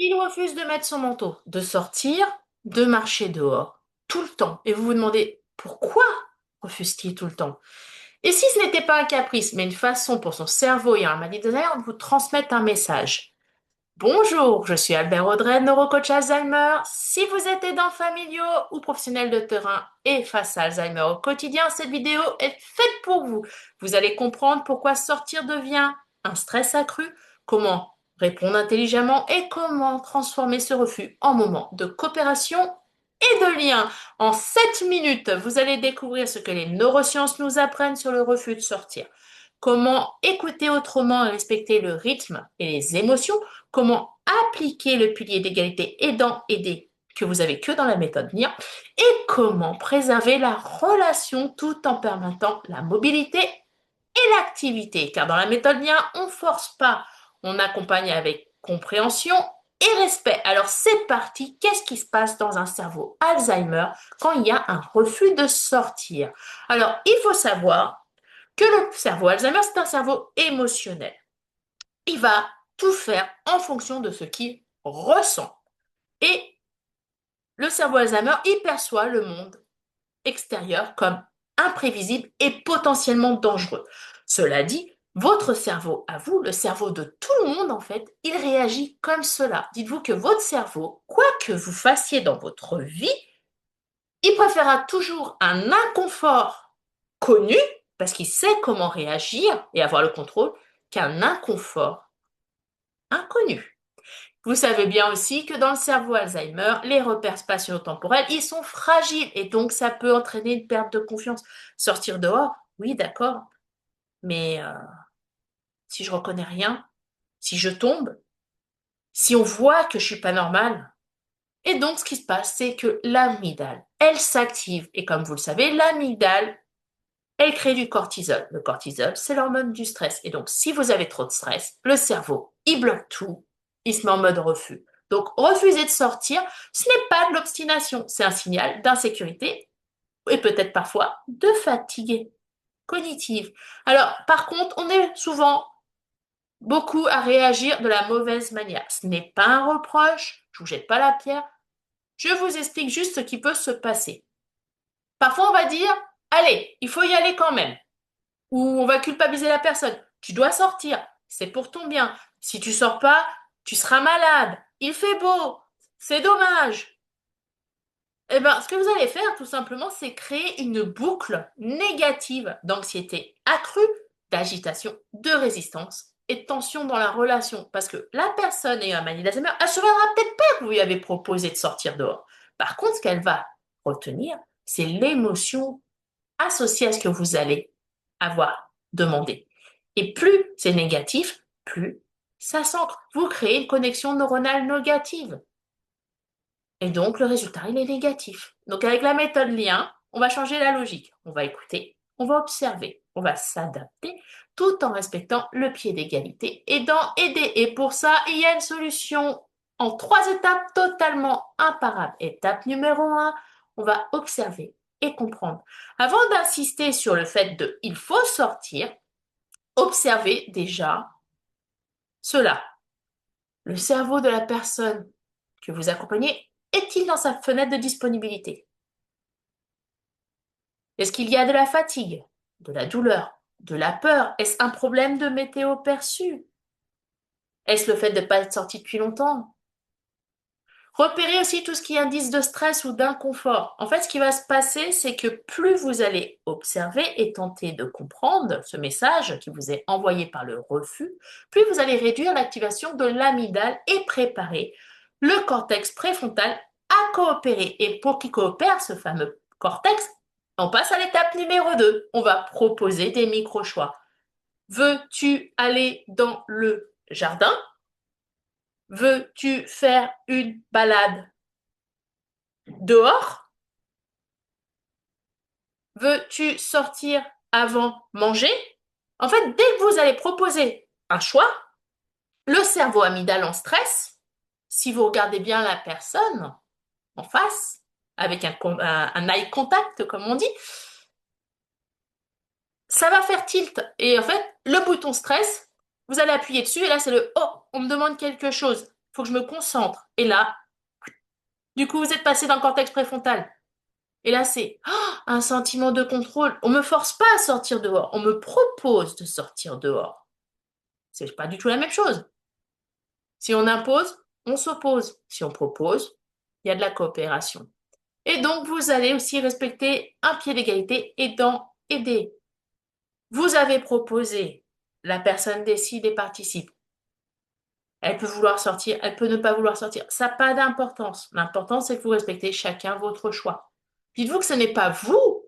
Il refuse de mettre son manteau, de sortir, de marcher dehors, tout le temps. Et vous vous demandez pourquoi refuse-t-il tout le temps? Et si ce n'était pas un caprice, mais une façon pour son cerveau et un maladie de nerfs de vous transmettre un message? Bonjour, je suis Albert Audrey, neurocoach Alzheimer. Si vous êtes aidant familiaux ou professionnel de terrain et face à Alzheimer au quotidien, cette vidéo est faite pour vous. Vous allez comprendre pourquoi sortir devient un stress accru, comment répondre intelligemment et comment transformer ce refus en moment de coopération et de lien. En 7 minutes, vous allez découvrir ce que les neurosciences nous apprennent sur le refus de sortir. Comment écouter autrement et respecter le rythme et les émotions. Comment appliquer le pilier d'égalité aidant-aidé que vous avez que dans la méthode NIR et comment préserver la relation tout en permettant la mobilité et l'activité. Car dans la méthode NIR, on ne force pas, on accompagne avec compréhension et respect. Alors c'est parti, qu'est-ce qui se passe dans un cerveau Alzheimer quand il y a un refus de sortir? Alors il faut savoir que le cerveau Alzheimer, c'est un cerveau émotionnel. Il va tout faire en fonction de ce qu'il ressent. Et le cerveau Alzheimer, il perçoit le monde extérieur comme imprévisible et potentiellement dangereux. Cela dit, votre cerveau, à vous, le cerveau de tout le monde en fait, il réagit comme cela. Dites-vous que votre cerveau, quoi que vous fassiez dans votre vie, il préférera toujours un inconfort connu, parce qu'il sait comment réagir et avoir le contrôle, qu'un inconfort inconnu. Vous savez bien aussi que dans le cerveau Alzheimer, les repères spatio-temporels, ils sont fragiles et donc ça peut entraîner une perte de confiance. Sortir dehors, oui, d'accord, mais si je reconnais rien, si je tombe, si on voit que je suis pas normale. Et donc ce qui se passe, c'est que l'amygdale, elle s'active et comme vous le savez, l'amygdale, elle crée du cortisol. Le cortisol, c'est l'hormone du stress. Et donc si vous avez trop de stress, le cerveau, il bloque tout, il se met en mode refus. Donc, refuser de sortir, ce n'est pas de l'obstination, c'est un signal d'insécurité et peut-être parfois de fatigue cognitive. Alors, par contre, on est souvent beaucoup à réagir de la mauvaise manière. Ce n'est pas un reproche, je vous jette pas la pierre, je vous explique juste ce qui peut se passer. Parfois, on va dire, allez, il faut y aller quand même. Ou on va culpabiliser la personne. Tu dois sortir, c'est pour ton bien. Si tu sors pas, tu seras malade. Il fait beau, c'est dommage. Eh ben, ce que vous allez faire, tout simplement, c'est créer une boucle négative d'anxiété accrue, d'agitation, de résistance et de tension dans la relation. Parce que la personne ayant un manie d'Alzheimer, elle se souviendra peut-être pas que vous lui avez proposé de sortir dehors. Par contre, ce qu'elle va retenir, c'est l'émotion associée à ce que vous allez avoir demandé. Et plus c'est négatif, plus ça s'ancre. Vous créez une connexion neuronale négative. Et donc, le résultat, il est négatif. Donc, avec la méthode lien, on va changer la logique. On va écouter, on va observer, on va s'adapter tout en respectant le pied d'égalité, aidant, aider. Et pour ça, il y a une solution en 3 étapes totalement imparables. Étape numéro 1, on va observer et comprendre. Avant d'insister sur le fait de il faut sortir, observez déjà cela. Le cerveau de la personne que vous accompagnez est-il dans sa fenêtre de disponibilité? Est-ce qu'il y a de la fatigue, de la douleur, de la peur? Est-ce un problème de météo perçu? Est-ce le fait de ne pas être sorti depuis longtemps? Repérez aussi tout ce qui est indice de stress ou d'inconfort. En fait, ce qui va se passer, c'est que plus vous allez observer et tenter de comprendre ce message qui vous est envoyé par le refus, plus vous allez réduire l'activation de l'amygdale et préparer le cortex préfrontal à coopérer. Et pour qu'il coopère, ce fameux cortex, on passe à l'étape numéro 2. On va proposer des micro-choix. Veux-tu aller dans le jardin? Veux-tu faire une balade dehors? Veux-tu sortir avant manger? En fait, dès que vous allez proposer un choix, le cerveau amygdale en stress, si vous regardez bien la personne en face, avec un eye contact, comme on dit, ça va faire tilt. Et en fait, le bouton stress, vous allez appuyer dessus et là, c'est le «Oh, on me demande quelque chose». faut que je me concentre. Et là, du coup, vous êtes passé dans le cortex préfrontal. Et là, c'est un sentiment de contrôle. On me force pas à sortir dehors. On me propose de sortir dehors. C'est pas du tout la même chose. Si on impose, on s'oppose. Si on propose, il y a de la coopération. Et donc, vous allez aussi respecter un pied d'égalité aidant, aider. Vous avez proposé, la personne décide et participe. Elle peut vouloir sortir, elle peut ne pas vouloir sortir. Ça n'a pas d'importance. L'important, c'est que vous respectez chacun votre choix. Dites-vous que ce n'est pas vous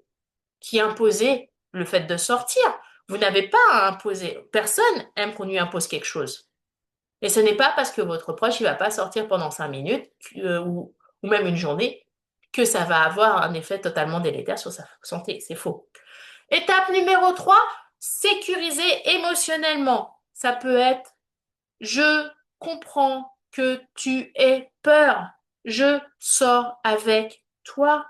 qui imposez le fait de sortir. Vous n'avez pas à imposer. Personne aime qu'on lui impose quelque chose. Et ce n'est pas parce que votre proche ne va pas sortir pendant 5 minutes ou même une journée que ça va avoir un effet totalement délétère sur sa santé. C'est faux. Étape numéro 3, sécuriser émotionnellement. Ça peut être je comprends que tu aies peur. Je sors avec toi.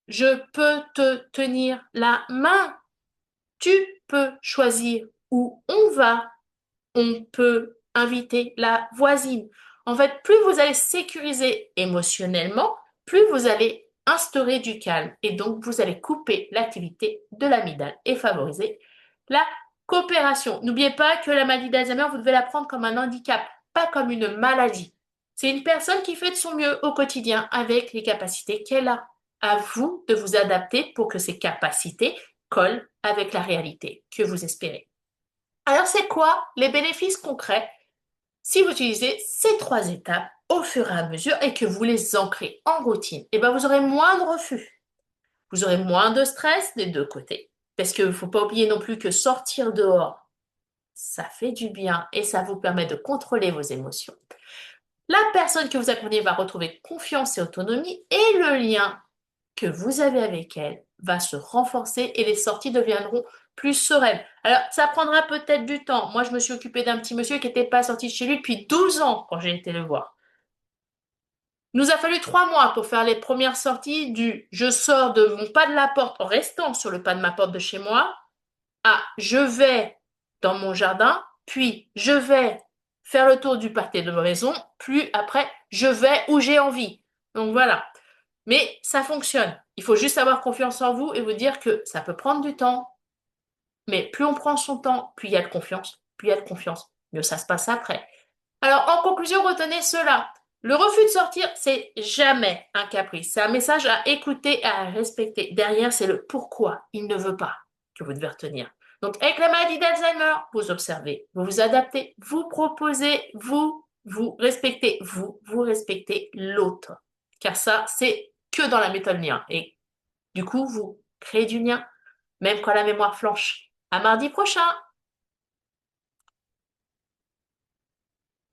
Je peux te tenir la main. Tu peux choisir où on va. On peut inviter la voisine. En fait, plus vous allez sécuriser émotionnellement, plus vous allez instaurer du calme et donc vous allez couper l'activité de l'amygdale et favoriser la coopération. N'oubliez pas que la maladie d'Alzheimer, vous devez la prendre comme un handicap, pas comme une maladie. C'est une personne qui fait de son mieux au quotidien avec les capacités qu'elle a. À vous de vous adapter pour que ces capacités collent avec la réalité que vous espérez. Alors, c'est quoi les bénéfices concrets si vous utilisez ces 3 étapes au fur et à mesure et que vous les ancrez en routine? Eh bien, vous aurez moins de refus, vous aurez moins de stress des deux côtés. Parce qu'il ne faut pas oublier non plus que sortir dehors, ça fait du bien et ça vous permet de contrôler vos émotions. La personne que vous accompagnez va retrouver confiance et autonomie et le lien que vous avez avec elle va se renforcer et les sorties deviendront plus sereines. Alors, ça prendra peut-être du temps. Moi, je me suis occupée d'un petit monsieur qui n'était pas sorti de chez lui depuis 12 ans quand j'ai été le voir. Nous a fallu 3 mois pour faire les premières sorties du je sors de mon pas de la porte en restant sur le pas de ma porte de chez moi à je vais dans mon jardin, puis je vais faire le tour du pâté de ma maison, puis après je vais où j'ai envie. Donc voilà. Mais ça fonctionne. Il faut juste avoir confiance en vous et vous dire que ça peut prendre du temps, mais plus on prend son temps, plus il y a de confiance, plus il y a de confiance, mieux ça se passe après. Alors, en conclusion, retenez cela. Le refus de sortir, c'est jamais un caprice. C'est un message à écouter et à respecter. Derrière, c'est le pourquoi il ne veut pas que vous devez retenir. Donc, avec la maladie d'Alzheimer, vous observez, vous vous adaptez, vous proposez, vous respectez, vous respectez l'autre. Car ça, c'est que dans la méthode lien. Et du coup, vous créez du lien, même quand la mémoire flanche. À mardi prochain!